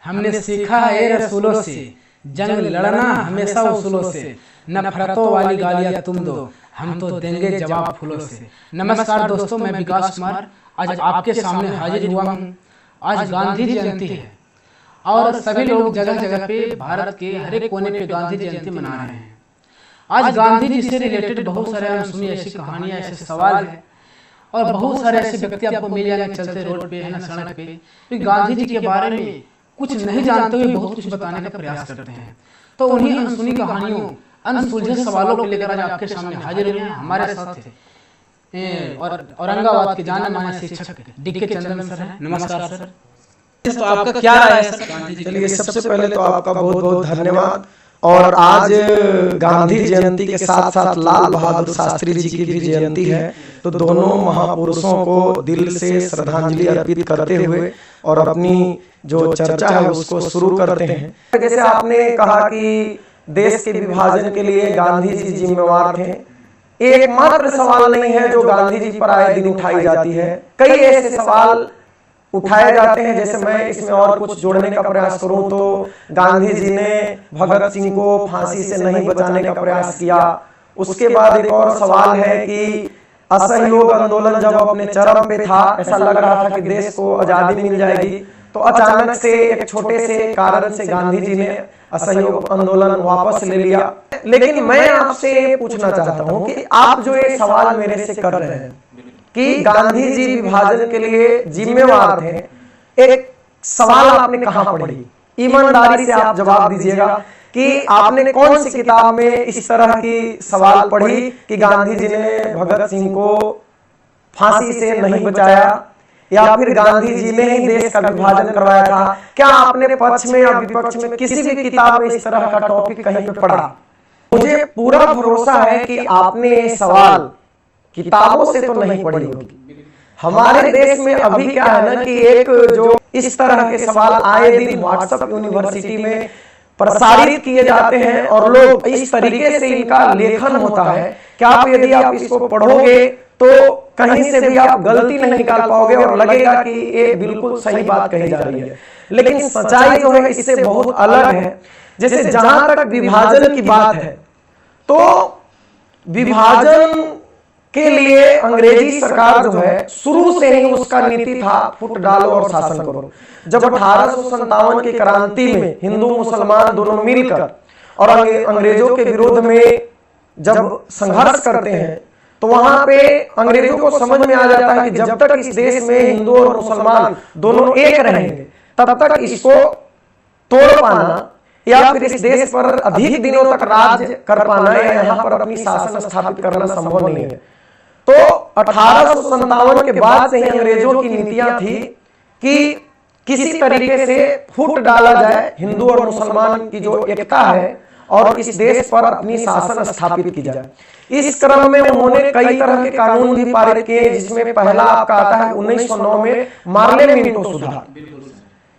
हमने सीखा है ये रसूलों से, जंग लड़ना हमेशा उसूलों से। नफरतों वाली गालियां तुम दो, हम तो देंगे जवाब फूलों से। नमस्कार दोस्तों, मैं विकास कुमार आज आपके सामने हाजिर हुआ हूँ। आज गांधी जयंती है और सभी लोग जगह जगह पे भारत के हर एक कोने पे गांधी जयंती मना रहे हैं। आज गांधी जी से रिलेटेड बहुत सारे अनसुनी ऐसी कहानियां, ऐसे सवाल है और बहुत सारे ऐसे व्यक्ति आपको मिल जाएंगे चलते रोड पे, है ना, सड़क पे, तो गांधी जी के बारे में कुछ नहीं जानते हुए बहुत कुछ बताने का प्रयास करते हैं। तो उन्हीं अनसुनी कहानियों, अनसुलझे सवालों को लेकर आज आपके सामने हाजिर हुए हैं। हमारे साथ और औरंगाबाद के जाने माने शिक्षक डीके चंद्रन सर हैं। नमस्कार सर। तो आपका क्या राय है सर? चलिए, सबसे पहले तो आपका बहुत बहुत धन्यवाद। और आज गांधी जयंती के साथ साथ लाल बहादुर शास्त्री जी की भी जयंती है, तो दोनों महापुरुषों को दिल से श्रद्धांजलि अर्पित करते हुए और अपनी जो चर्चा है उसको शुरू करते हैं। जैसे आपने कहा कि देश के विभाजन के लिए गांधी जी जिम्मेवार थे, एकमात्र सवाल नहीं है जो गांधी जी पर आए दिन उठाई जाती है। कई ऐसे सवाल उठाए जाते हैं। जैसे मैं इसमें और कुछ जोड़ने का प्रयास करूं तो गांधी जी ने भगत सिंह को फांसी से नहीं बचाने का प्रयास किया। उसके बाद एक और सवाल है कि असहयोग आंदोलन जब अपने चरम पे था, ऐसा लग रहा था कि देश को आजादी मिल जाएगी, तो अचानक से एक छोटे से कारण से गांधी जी ने असहयोग आंदोलन वापस ले लिया। लेकिन मैं आपसे पूछना चाहता हूं कि आप जो ये सवाल मेरे से कर रहे हैं कि गांधी जी विभाजन के लिए जिम्मेवार थे, एक सवाल आपने कहां पढ़ी? ईमानदारी से आप जवाब दीजिएगा कि आपने कौन सी किताब में इस तरह की सवाल पढ़ी कि गांधी जी ने भगत सिंह को फांसी से नहीं बचाया, या फिर गांधी जी ने ही देश का विभाजन करवाया था? क्या आपने पक्ष में या विपक्ष में किसी भी किताब में इस तरह का टॉपिक कहीं पे पढ़ा? मुझे पूरा भरोसा है कि आपने ये सवाल किताबों से तो नहीं पढ़ी होगी। हमारे देश में अभी क्या है ना कि एक जो इस तरह के सवाल आए दिन व्हाट्सएप यूनिवर्सिटी में प्रसारित किए जाते हैं और लोग इस तरीके से इनका लेखन होता है कि आप यदि आप इसको पढ़ोगे तो कहीं से भी आप गलती नहीं निकाल पाओगे और लगेगा कि ये बिल्कुल सही बात कही जा रही है। लेकिन सच्चाई जो है इससे बहुत अलग है। जैसे जहां तक विभाजन की बात है, तो विभाजन के लिए अंग्रेजी सरकार जो है शुरू से ही उसका नीति था फुट डालो और शासन करो। जब 1857 की क्रांति में हिंदू मुसलमान दोनों मिलकर और अंग्रेजों के विरोध में जब संघर्ष करते हैं, तो वहां पे अंग्रेजों को समझ में आ जाता है कि जब तक इस देश में हिंदू और मुसलमान दोनों एक रहेंगे तब तक इसको तोड़ पाना या फिर इस देश पर अधिक दिनों तक राज कर पाना या यहाँ पर अपनी शासन स्थापित करना संभव नहीं है। तो 1857 के बाद से ही अंग्रेजों की नीतियां थी कि किसी तरीके से फूट डाला जाए हिंदू और मुसलमान की जो एकता है और इस देश पर अपनी शासन स्थापित की जाए। इस क्रम में उन्होंने कई तरह के कानून भी पारित किए, जिसमें पहला आपका आता है 1909 में मार्ले मिंटो सुधार।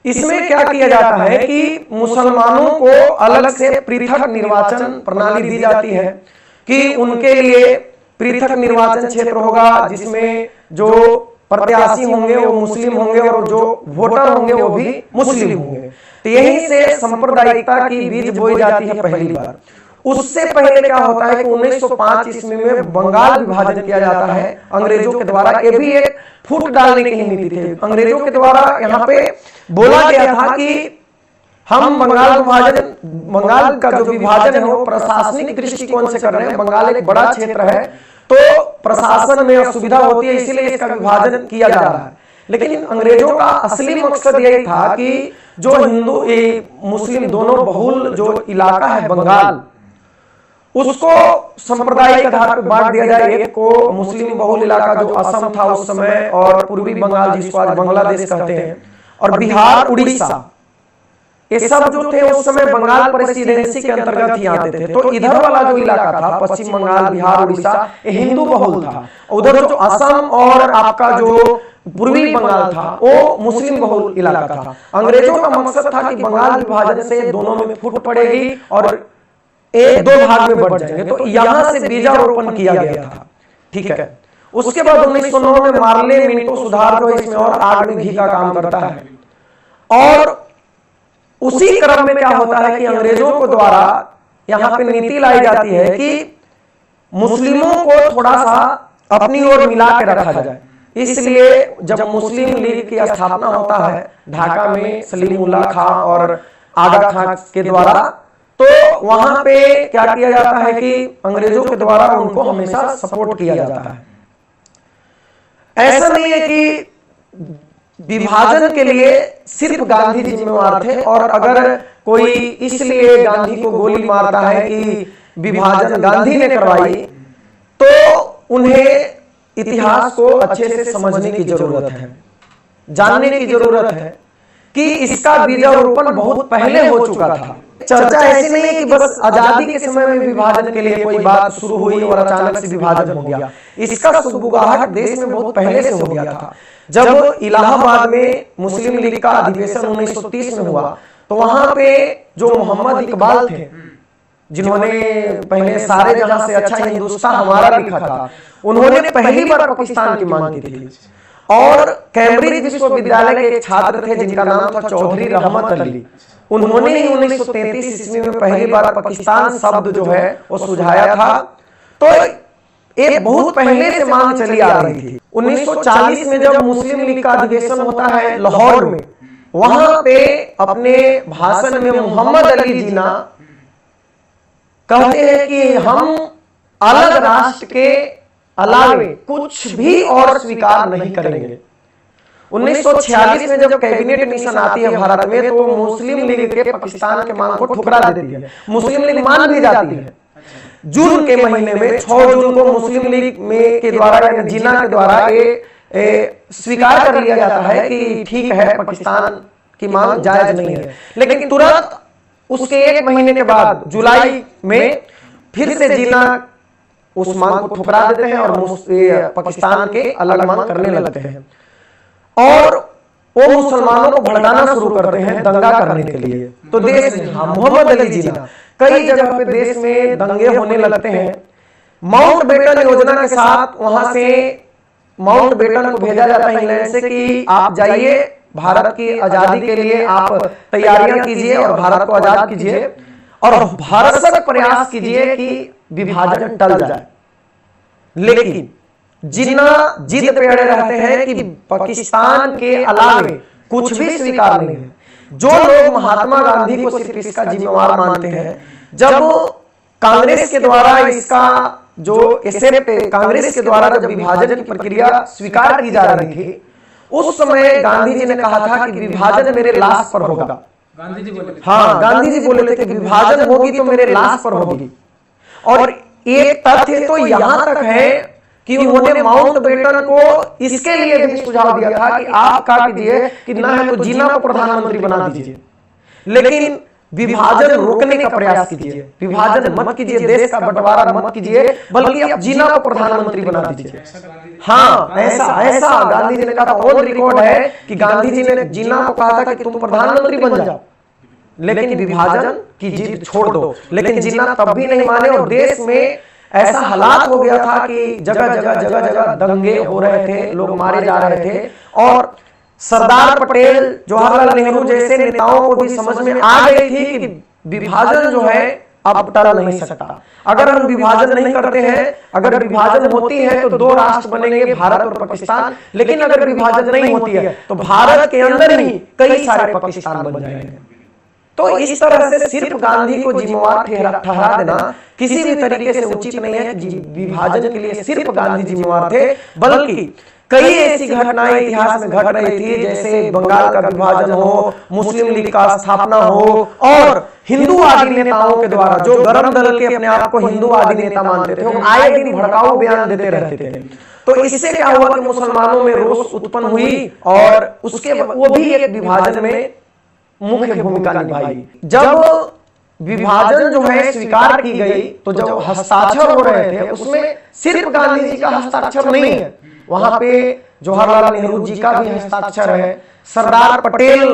इसमें क्या किया जाता है कि मुसलमानों को अलग से पृथक निर्वाचन प्रणाली दी जाती है कि उनके लिए पृथक निर्वाचन क्षेत्र होगा, जिसमें जो प्रत्याशी होंगे वो मुस्लिम होंगे और जो वोटर होंगे वो भी मुस्लिम होंगे। तो यहीं से सांप्रदायिकता की बीज बोई जाती है पहली बार। उससे पहले क्या होता है कि 1905 ईस्वी में बंगाल विभाजन किया जाता है अंग्रेजों के द्वारा। ये भी एक फूट डालने की नीति थी अंग्रेजों के द्वारा। यहाँ पे बोला गया था कि हम बंगाल का जो विभाजन है वो प्रशासनिक दृष्टिकोण से कर रहे हैं। बंगाल एक बड़ा क्षेत्र है तो प्रशासन में असुविधा होती है, इसीलिए इसका विभाजन किया जा रहा है। लेकिन अंग्रेजों का असली मकसद यही था कि जो हिंदू मुस्लिम दोनों बहुल जो इलाका है बंगाल, उसको सांप्रदायिक आधार पर बांट दिया जाए। एक को मुस्लिम बहुल इलाका जो असम था उस समय और पूर्वी बंगाल जिसको आज बांग्लादेश कहते हैं, और बिहार उड़ीसा, ये सब जो थे उस समय बंगाल प्रेसिडेंसी के अंतर्गत ही आते थे। तो इधर वाला जो इलाका था पश्चिम बंगाल, बिहार, उड़ीसा, ये हिंदू बहुल था। उधर जो असम और आपका जो पूर्वी बंगाल था वो मुस्लिम बहुल इलाका था। अंग्रेजों का मकसद था कि बंगाल विभाजन से दोनों में फूट पड़ेगी और एक दो भाग में बढ़ जाएंगे। तो यहां से बीजारोपण किया गया था। ठीक है। उसके बाद 1909 में मार्ले मिंटो सुधार जो इसमें और आग में घी का काम करता है और उसी क्रम में क्या होता है कि अंग्रेजों को द्वारा यहाँ पे नीति लाई जाती है कि मुस्लिमों को थोड़ा सा अपनी ओर मिला के रखा जाए। इसलिए जब मुस्लिम लीग की स्थापना होता है ढाका में सलीमुल्लाह खां और आगा खां के द्वारा, तो वहां पे क्या किया जाता है कि अंग्रेजों के द्वारा उनको हमेशा सपोर्ट किया जाता है। ऐसा नहीं है कि विभाजन के लिए सिर्फ गांधी जी जिम्मेवार थे, और अगर कोई इसलिए गांधी को गोली मारता है कि विभाजन गांधी ने करवाई, तो उन्हें इतिहास को अच्छे से समझने की जरूरत है, जानने की जरूरत है कि इसका बीजारोपण बहुत पहले हो चुका था। चर्चा ऐसी नहीं है कि बस आजादी के समय में विभाजन के लिए कोई बात शुरू हुई और अचानक से विभाजन हो गया। इसका सुगबुगाहट देश में बहुत पहले से हो गया था। जब इलाहाबाद में मुस्लिम लीग का अधिवेशन 1930 में हुआ, तो वहां पे जो मोहम्मद इकबाल थे, जिन्होंने पहले सारे जहां से अच्छा हिंदुस्तान हमारा लिखा था, उन्होंने पहली बार पाकिस्तान की मांग की थी। और कैम्ब्रिज विश्वविद्यालय के एक छात्र थे जिनका नाम था चौधरी रहमत अली, उन्होंने ही 1933 ईस्वी में पहली बार पाकिस्तान शब्द जो है वो सुझाया था। तो एक बहुत पहले से मांग चली आ रही थी। 1940 में जब मुस्लिम लीग का अधिवेशन होता है लाहौर में, वहां पे अपने भाषण में मोहम्मद अली जिन्ना कहते हैं कि हम अलग राष्ट्र के अलावे कुछ भी और स्वीकार नहीं करेंगे। 1946 में जब कैबिनेट मिशन आती है भारत में, तो मुस्लिम लीग के पाकिस्तान के मांग को ठुकरा देती है। मुस्लिम लीग मान भी जाती है। जून के महीने में 6 जून को मुस्लिम लीग में के द्वारा यानी जिन्ना के द्वारा स्वीकार कर लिया जाता है कि ठीक है, पाकिस्तान की मांग जायज नहीं है। लेकिन तुरंत उसके 1 महीने के बाद जुलाई में फिर से जिन्ना उस मांग को ठुकरा देते हैं और पाकिस्तान के अलग मांग करने लगते हैं, और वो मुसलमानों को भड़काना शुरू करते हैं दंगा करने के लिए। तो देश में मोहम्मद अली जिन्ना कई जगह पे देश में दंगे होने लगते हैं। माउंट बेटन योजना के साथ वहां से माउंट बेटन को भेजा जाता है इंग्लैंड से कि आप जाइए, भारत की आजादी के लिए आप तैयारियां कीजिए और भारत को आजाद कीजिए, और भारत से प्रयास कीजिए कि विभाजन टल जाए। लेकिन जिन्ना जिद पे अड़े रहते हैं कि पाकिस्तान के अलावे कुछ भी स्वीकार नहीं है। जो लोग महात्मा गांधी को सिर्फ इसका जिम्मेवार मानते हैं, जब कांग्रेस के द्वारा इसका जो कांग्रेस के द्वारा जब विभाजन की प्रक्रिया स्वीकार की जा रही थी, उस समय गांधी जी ने कहा था कि विभाजन मेरे लाश पर होगा। गांधी जी बोले, हाँ, गांधी जी बोले थे कि विभाजन होगी तो मेरे लाश पर होगी। और एक तथ्य तो यहां तक है कि उन्होंने माउंट बेटन को इसके लिए भी सुझाव दिया था कि आप क्या कीजिए कि ना है तो जिन्ना को प्रधानमंत्री बना दीजिए, लेकिन विभाजन रोकने का प्रयास कीजिए, विभाजन मत कीजिए, देश का बंटवारा मत कीजिए, बल्कि आप जिन्ना को प्रधानमंत्री बना दीजिए। हाँ, ऐसा गांधी जी ने कहा था। ऑन रिकॉर्ड है कि गांधी जी ने जिन्ना को कहा था कि तुम प्रधानमंत्री बन जाओ, लेकिन विभाजन की जिद छोड़ दो। लेकिन जिन्ना तब भी नहीं माने, और देश में ऐसा हालात हो गया था कि जगह जगह दंगे हो रहे थे, लोग मारे जा रहे थे, और सरदार पटेल, जवाहरलाल नेहरू जैसे नेताओं को भी समझ में आ गई थी कि विभाजन जो है अब टल नहीं सकता। अगर हम विभाजन नहीं करते हैं, अगर विभाजन होती है तो 2 राष्ट्र बनेंगे, भारत और पाकिस्तान। लेकिन अगर विभाजन नहीं होती है तो भारत के अंदर ही कई सारे पाकिस्तान बन जाएंगे। तो इस तरह से सिर्फ गांधी को जिम्मेवार ठहरा देना किसी भी तरीके से उचित नहीं है। विभाजन के लिए सिर्फ गांधी जिम्मेवार थे, बल्कि कई ऐसी घटनाएं इतिहास में घट रही थी, जैसे बंगाल का विभाजन हो, मुस्लिम लीग का स्थापना हो, और हिंदूवादी नेताओं के द्वारा, जो गरम दल के अपने आप को हिंदूवादी नेता मानते थे, वो आए दिन भड़काऊ बयान देते रहते थे। तो इससे क्या हुआ कि मुसलमानों में रोष उत्पन्न हुई, और उसके वो भी एक विभाजन में मुख्य भूमिका निभाई। जब विभाजन जो है स्वीकार की गई, तो जब हस्ताक्षर हो रहे थे, उसमें सिर्फ गांधी जी का हस्ताक्षर नहीं है, वहां पे जवाहरलाल नेहरू जी का भी हस्ताक्षर है, सरदार पटेल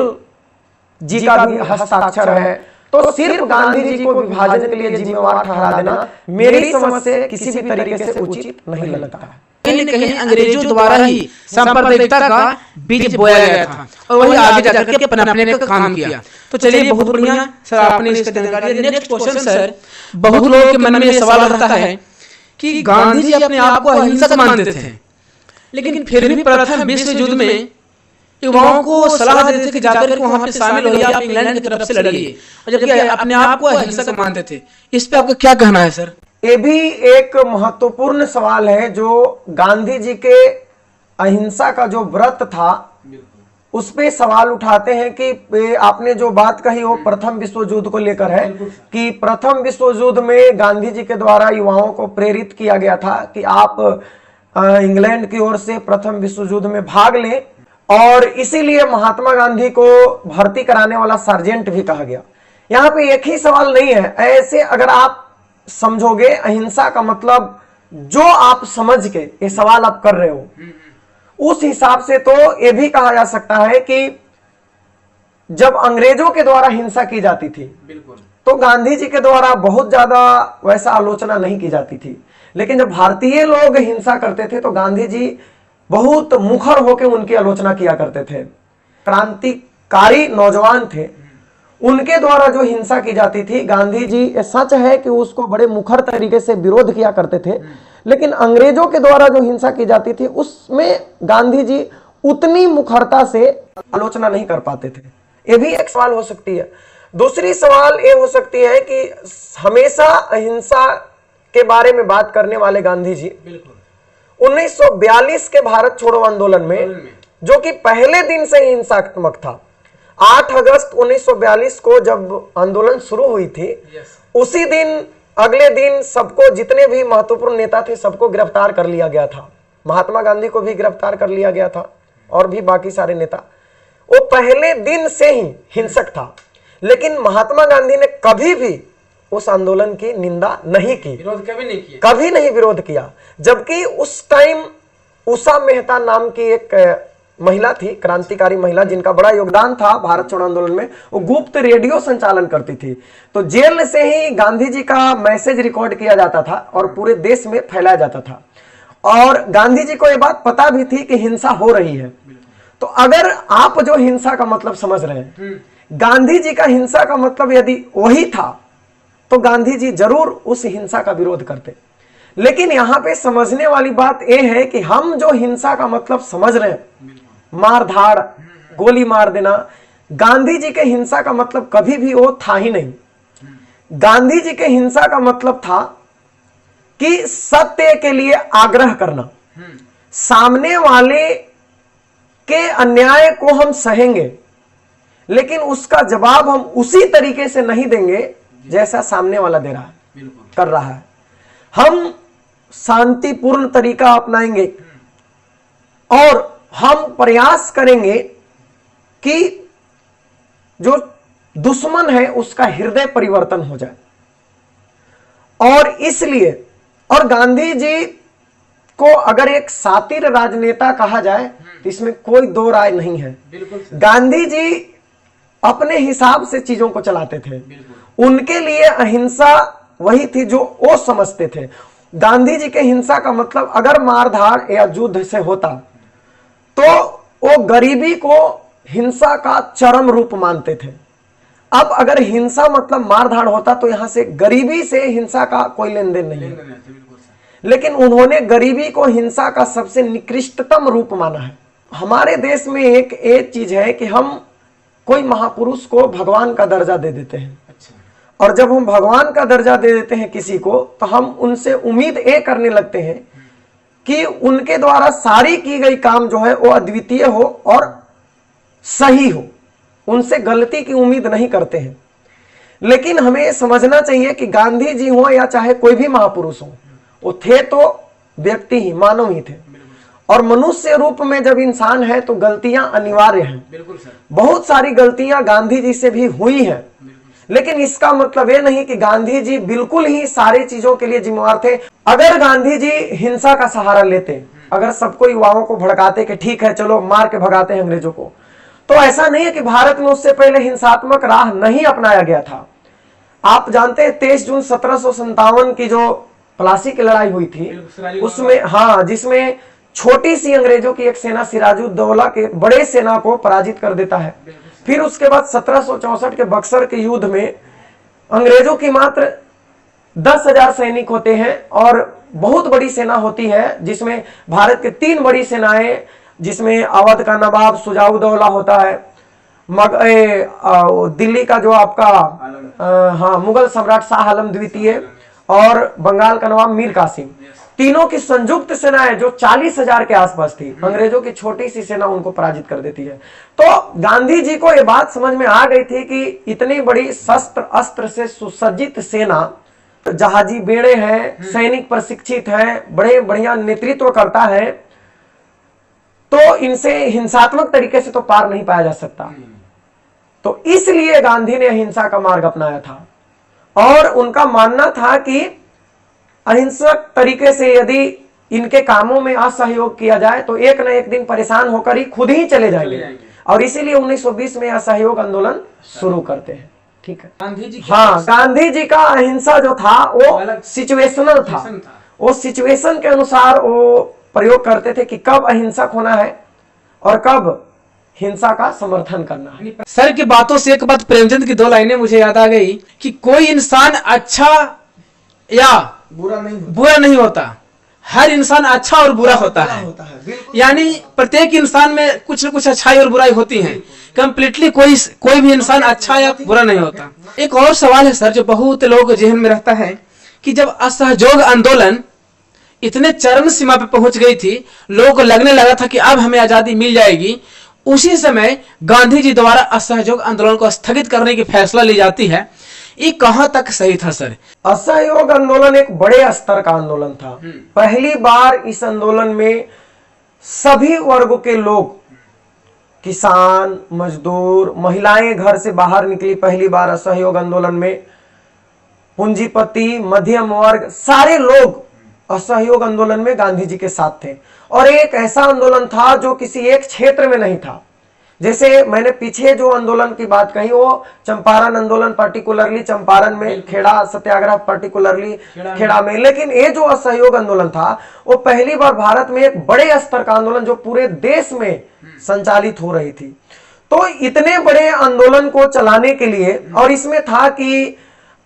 जी का भी हस्ताक्षर है। तो सिर्फ गांधी जी को विभाजन के लिए जिम्मेवार ठहरा देना मेरी समझ से किसी भी तरीके से उचित नहीं लगता है। न कहीं अंग्रेजों द्वारा ही सांप्रदायिकता का बीज बोया गया था और वही आगे जाकर के पनपने का काम किया। तो चलिए, बहुत बढ़िया सर, आपने इसका जानकारी दिया। नेक्स्ट क्वेश्चन सर, बहुत लोगों के मन में ये सवाल रहता है कि गांधी जी अपने आप को अहिंसक मानते थे, लेकिन फिर भी प्रथम विश्व युद्ध में युवाओं को सलाह देते थे कि जाकर के वहां पे शामिल होइए, आप इंग्लैंड की तरफ से लड़िए, और जबकि अपने आप को अहिंसक मानते थे। इस पे आपका क्या कहना है सर? ये भी एक महत्वपूर्ण सवाल है। जो गांधी जी के अहिंसा का जो व्रत था उस पे सवाल उठाते हैं कि आपने जो बात कही वो प्रथम विश्व युद्ध को लेकर है कि प्रथम विश्व युद्ध में गांधी जी के द्वारा युवाओं को प्रेरित किया गया था कि आप इंग्लैंड की ओर से प्रथम विश्व युद्ध में भाग लें, और इसीलिए महात्मा गांधी को भर्ती कराने वाला सार्जेंट भी कहा गया। यहाँ पे एक ही सवाल नहीं है, ऐसे अगर आप समझोगे अहिंसा का मतलब जो आप समझ के ये सवाल आप कर रहे हो, उस हिसाब से तो ये भी कहा जा सकता है कि जब अंग्रेजों के द्वारा हिंसा की जाती थी तो गांधी जी के द्वारा बहुत ज्यादा वैसा आलोचना नहीं की जाती थी, लेकिन जब भारतीय लोग हिंसा करते थे तो गांधी जी बहुत मुखर होकर उनकी आलोचना किया करते थे। क्रांतिकारी नौजवान थे, उनके द्वारा जो हिंसा की जाती थी, गांधी जी सच है कि उसको बड़े मुखर तरीके से विरोध किया करते थे, लेकिन अंग्रेजों के द्वारा जो हिंसा की जाती थी उसमें गांधी जी उतनी मुखरता से आलोचना नहीं कर पाते थे। ये भी एक सवाल हो सकती है। दूसरी सवाल ये हो सकती है कि हमेशा अहिंसा के बारे में बात करने वाले गांधी जी 1942 के भारत छोड़ो आंदोलन में, जो कि पहले दिन से हिंसात्मक था, 8 अगस्त 1942 को जब आंदोलन शुरू हुई थी, उसी दिन अगले दिन सबको, जितने भी महत्वपूर्ण नेता थे सबको गिरफ्तार कर लिया गया था। महात्मा गांधी को भी गिरफ्तार कर लिया गया था और भी बाकी सारे नेता। वो पहले दिन से ही हिंसक था, लेकिन महात्मा गांधी ने कभी भी उस आंदोलन की निंदा नहीं की, विरोध कभी नहीं किया, कभी नहीं विरोध किया। जबकि उस टाइम उषा मेहता नाम की एक महिला थी, क्रांतिकारी महिला, जिनका बड़ा योगदान था भारत छोड़ो आंदोलन में, वो गुप्त रेडियो संचालन करती थी। तो जेल से ही गांधी जी का मैसेज रिकॉर्ड किया जाता था और पूरे देश में फैलाया जाता था, और गांधी जी को ये बात पता भी थी कि हिंसा हो रही है। तो अगर आप जो हिंसा का मतलब समझ रहे हैं, गांधी जी का हिंसा का मतलब यदि वही था तो गांधी जी जरूर उस हिंसा का विरोध करते। लेकिन यहां पे समझने वाली बात यह है कि हम जो हिंसा का मतलब समझ रहे हैं, मार धाड़, गोली मार देना, गांधी जी के हिंसा का मतलब कभी भी वो था ही नहीं। गांधी जी के हिंसा का मतलब था कि सत्य के लिए आग्रह करना, सामने वाले के अन्याय को हम सहेंगे, लेकिन उसका जवाब हम उसी तरीके से नहीं देंगे जैसा सामने वाला दे रहा है, कर रहा है। हम शांतिपूर्ण तरीका अपनाएंगे और हम प्रयास करेंगे कि जो दुश्मन है उसका हृदय परिवर्तन हो जाए। और इसलिए, और गांधी जी को अगर एक सातिर राजनेता कहा जाए तो इसमें कोई दो राय नहीं है। गांधी जी अपने हिसाब से चीजों को चलाते थे। उनके लिए अहिंसा वही थी जो वो समझते थे। गांधी जी के हिंसा का मतलब अगर मारधाड़ या युद्ध से होता तो वो गरीबी को हिंसा का चरम रूप मानते थे। अब अगर हिंसा मतलब मारधाड़ होता तो यहां से गरीबी से हिंसा का कोई लेन देन नहीं है, लेकिन उन्होंने गरीबी को हिंसा का सबसे निकृष्टतम रूप माना है। हमारे देश में एक चीज है कि हम कोई महापुरुष को भगवान का दर्जा दे देते हैं, और जब हम भगवान का दर्जा दे देते हैं किसी को तो हम उनसे उम्मीद ये करने लगते हैं कि उनके द्वारा सारी की गई काम जो है वो अद्वितीय हो और सही हो, उनसे गलती की उम्मीद नहीं करते हैं। लेकिन हमें समझना चाहिए कि गांधी जी हो या चाहे कोई भी महापुरुष हो, वो थे तो व्यक्ति ही, मानव ही थे, और मनुष्य रूप में जब इंसान है तो गलतियां अनिवार्य हैं। बिल्कुल सर। बहुत सारी गलतियां गांधी जी से भी हुई हैं, लेकिन इसका मतलब ये नहीं कि गांधी जी बिल्कुल ही सारी चीजों के लिए जिम्मेवार थे। अगर गांधी जी हिंसा का सहारा लेते, अगर सबको युवाओं को भड़काते कि ठीक है चलो मार के भगाते हैं अंग्रेजों को, तो ऐसा नहीं है कि भारत में उससे पहले हिंसात्मक राह नहीं अपनाया गया था। आप जानते हैं 23 जून 1757 की जो प्लासी की लड़ाई हुई थी उसमें, हाँ, जिसमें छोटी सी अंग्रेजों की एक सेना सिराजुद्दौला के बड़े सेना को पराजित कर देता है। फिर उसके बाद 1764 के बक्सर के युद्ध में अंग्रेजों की मात्र 10,000 सैनिक होते हैं और बहुत बड़ी सेना होती है, जिसमें भारत के 3 बड़ी सेनाएं, जिसमें अवध का नवाब सुजाउद्दौला होता है, दिल्ली का जो आपका हाँ मुगल सम्राट शाह आलम द्वितीय और बंगाल का नवाब मीर कासिम, तीनों की संयुक्त सेनाएं जो 40,000 के आसपास थी, अंग्रेजों की छोटी सी सेना उनको पराजित कर देती है। तो गांधी जी को यह बात समझ में आ गई थी कि इतनी बड़ी शस्त्र अस्त्र से सुसज्जित सेना, जहाजी बेड़े हैं, सैनिक प्रशिक्षित हैं, बड़े बढ़िया नेतृत्व करता है, तो इनसे हिंसात्मक तरीके से तो पार नहीं पाया जा सकता। तो इसलिए गांधी ने अहिंसा का मार्ग अपनाया था और उनका मानना था कि अहिंसक तरीके से यदि इनके कामों में असहयोग किया जाए तो एक न एक दिन परेशान होकर ही खुद ही चले जाएंगे, और इसीलिए 1920 में असहयोग आंदोलन शुरू करते हैं। ठीक है, गांधी जी हाँ, गांधी जी का अहिंसा जो था वो सिचुएशनल था, वो सिचुएशन के अनुसार वो प्रयोग करते थे कि कब अहिंसक होना है और कब हिंसा का समर्थन करना है। सर की बातों से एक बात, प्रेमचंद की 2 लाइनें मुझे याद आ गई कि कोई इंसान अच्छा या बुरा नहीं होता, हर इंसान अच्छा और बुरा होता है। यानी प्रत्येक इंसान में कुछ न कुछ अच्छाई और बुराई होती है, कंप्लीटली कोई भी इंसान अच्छा या बुरा नहीं होता। एक और सवाल है सर जो बहुत लोग जहन में रहता है कि जब असहयोग आंदोलन इतने चरम सीमा पे पहुंच गई थी, लोगों को लगने लगा था कि अब हमें आजादी मिल जाएगी, उसी समय गांधी जी द्वारा असहयोग आंदोलन को स्थगित करने की फैसला ली जाती है। ये कहां तक सही था सर? असहयोग आंदोलन एक बड़े स्तर का आंदोलन था। पहली बार इस आंदोलन में सभी वर्गों के लोग, किसान, मजदूर, महिलाएं घर से बाहर निकली पहली बार असहयोग आंदोलन में, पूंजीपति, मध्यम वर्ग, सारे लोग असहयोग आंदोलन में गांधी जी के साथ थे। और एक ऐसा आंदोलन था जो किसी एक क्षेत्र में नहीं था। जैसे मैंने पीछे जो आंदोलन की बात कही वो चंपारण आंदोलन पार्टिकुलरली चंपारण में, खेड़ा सत्याग्रह पार्टिकुलरली खेड़ा में, लेकिन ये जो असहयोग आंदोलन था वो पहली बार भारत में एक बड़े स्तर का आंदोलन जो पूरे देश में संचालित हो रही थी। तो इतने बड़े आंदोलन को चलाने के लिए, और इसमें था कि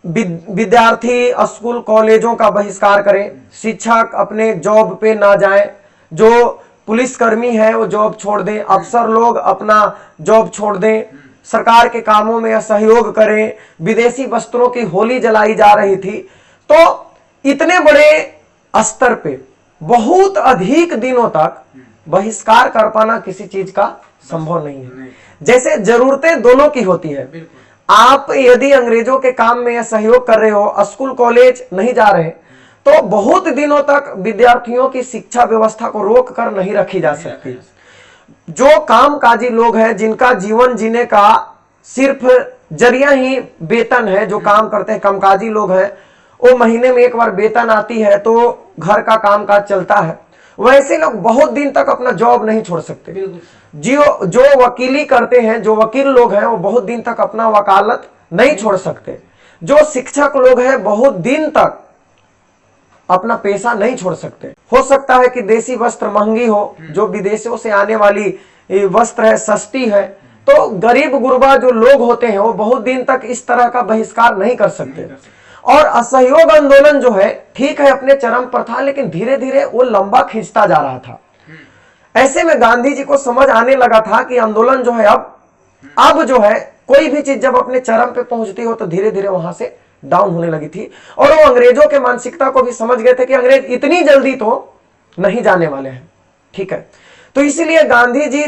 विद्यार्थी स्कूल कॉलेजों का बहिष्कार करें, शिक्षक अपने जॉब पे ना जाएं, जो पुलिसकर्मी है वो जॉब छोड़ दें, अफसर लोग अपना जॉब छोड़ दें, सरकार के कामों में असहयोग करें, विदेशी वस्त्रों की होली जलाई जा रही थी। तो इतने बड़े स्तर पे बहुत अधिक दिनों तक बहिष्कार कर पाना किसी चीज का संभव नहीं है। जैसे जरूरतें दोनों की होती है, आप यदि अंग्रेजों के काम में सहयोग कर रहे हो, स्कूल कॉलेज नहीं जा रहे, तो बहुत दिनों तक विद्यार्थियों की शिक्षा व्यवस्था को रोक कर नहीं रखी जा सकती। जो कामकाजी लोग हैं, जिनका जीवन जीने का सिर्फ जरिया ही वेतन है, जो काम करते हैं कामकाजी लोग हैं, वो महीने में एक बार वेतन आती है तो घर का कामकाज चलता है, वैसे लोग बहुत दिन तक अपना जॉब नहीं छोड़ सकते। जो वकीली करते हैं, जो वकील लोग हैं, वो बहुत दिन तक अपना वकालत नहीं छोड़ सकते। जो शिक्षक लोग हैं बहुत दिन तक अपना पेशा नहीं छोड़ सकते। हो सकता है कि देसी वस्त्र महंगी हो, जो विदेशों से आने वाली वस्त्र है सस्ती है, तो गरीब गुरबा जो लोग होते हैं वो बहुत दिन तक इस तरह का बहिष्कार नहीं कर सकते। और असहयोग आंदोलन जो है ठीक है अपने चरम पर था, लेकिन धीरे धीरे वो लंबा खींचता जा रहा था। ऐसे में गांधी जी को समझ आने लगा था कि आंदोलन जो है अब जो है कोई भी चीज जब अपने चरम पे पहुंचती हो तो धीरे धीरे वहां से डाउन होने लगी थी। और वो अंग्रेजों के मानसिकता को भी समझ गए थे कि अंग्रेज इतनी जल्दी तो नहीं जाने वाले हैं। ठीक है, तो इसीलिए गांधी जी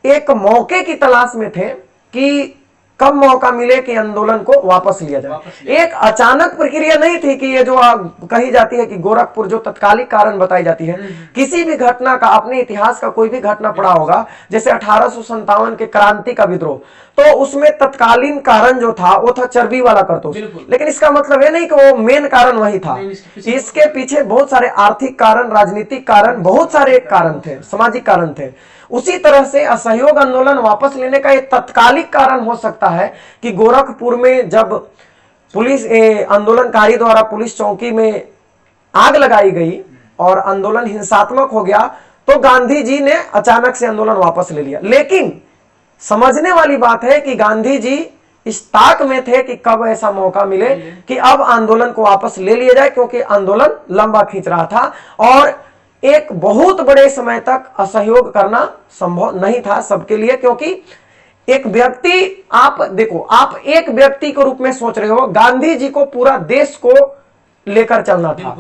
एक मौके की तलाश में थे कि कब मौका मिले कि आंदोलन को वापस लिया जाए। एक अचानक प्रक्रिया नहीं थी कि ये जो कही जाती है कि गोरखपुर जो तत्कालिक कारण बताई जाती है, किसी भी घटना का, अपने इतिहास का कोई भी घटना पड़ा होगा, जैसे 1857 के क्रांति का विद्रोह, तो उसमें तत्कालीन कारण जो था वो था चर्बी वाला करतूस। लेकिन इसका मतलब ये नहीं कि वो मेन कारण वही था, इसके पीछे बहुत सारे आर्थिक कारण, राजनीतिक कारण, बहुत सारे कारण थे, सामाजिक कारण थे। उसी तरह से असहयोग आंदोलन वापस लेने का एक तत्कालिक कारण हो सकता है कि गोरखपुर में जब पुलिस आंदोलनकारी द्वारा पुलिस चौकी में आग लगाई गई और आंदोलन हिंसात्मक हो गया, तो गांधी जी ने अचानक से आंदोलन वापस ले लिया। लेकिन समझने वाली बात है कि गांधी जी इस ताक में थे कि कब ऐसा मौका मिले कि अब आंदोलन को वापस ले लिया जाए, क्योंकि आंदोलन लंबा खींच रहा था और एक बहुत बड़े समय तक असहयोग करना संभव नहीं था सबके लिए। क्योंकि एक व्यक्ति, आप देखो, आप एक व्यक्ति के रूप में सोच रहे हो, गांधी जी को पूरा देश को लेकर चलना था,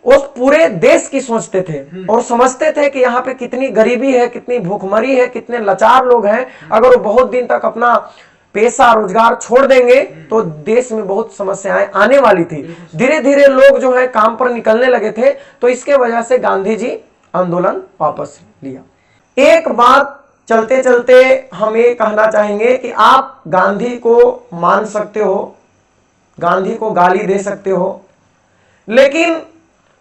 उस पूरे देश की सोचते थे और समझते थे कि यहाँ पे कितनी गरीबी है, कितनी भूखमरी है, कितने लाचार लोग हैं। अगर वो बहुत दिन तक अपना पेशा रोजगार छोड़ देंगे तो देश में बहुत समस्याएं आने वाली थी। धीरे धीरे लोग जो है काम पर निकलने लगे थे, तो इसके वजह से गांधी जी आंदोलन वापस लिया। एक बात चलते चलते हम ये कहना चाहेंगे कि आप गांधी को मान सकते हो, गांधी को गाली दे सकते हो, लेकिन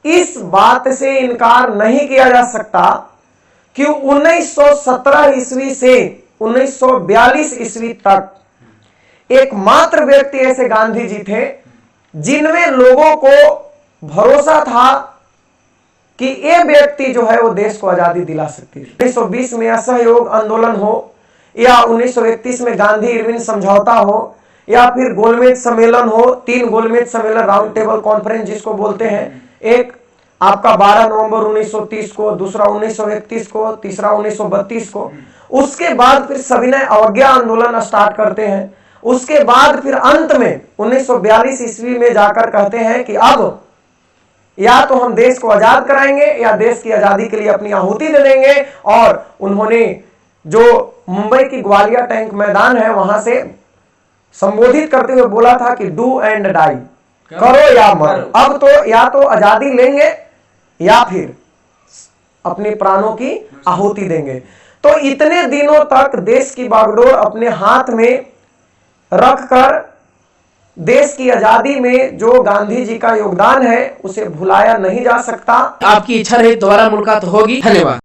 इस बात से इनकार नहीं किया जा सकता कि 1917 ईस्वी से 1942 ईस्वी तक एकमात्र व्यक्ति ऐसे गांधी जी थे जिनमें लोगों को भरोसा था कि ये व्यक्ति जो है वो देश को आजादी दिला सकती है। 1920 में असहयोग आंदोलन हो या 1931 में गांधी इरविन समझौता हो या फिर गोलमेज सम्मेलन हो, 3 गोलमेज सम्मेलन, राउंड टेबल कॉन्फ्रेंस जिसको बोलते हैं, एक आपका 12 नवंबर 1930 को, दूसरा 1931 को, तीसरा 1932 को। उसके बाद फिर सविनय अवज्ञा आंदोलन स्टार्ट करते हैं। उसके बाद फिर अंत में 1942 ईस्वी में जाकर कहते हैं कि अब या तो हम देश को आजाद कराएंगे या देश की आजादी के लिए अपनी आहुति दे देंगे। और उन्होंने जो मुंबई की ग्वालियर टैंक मैदान है वहां से संबोधित करते हुए बोला था कि डू एंड डाई, करो या मरो। अब तो या तो आजादी लेंगे या फिर अपने प्राणों की आहुति देंगे। तो इतने दिनों तक देश की बागडोर अपने हाथ में रखकर देश की आजादी में जो गांधी जी का योगदान है उसे भुलाया नहीं जा सकता। आपकी इच्छा रही दोबारा मुलाकात होगी। धन्यवाद।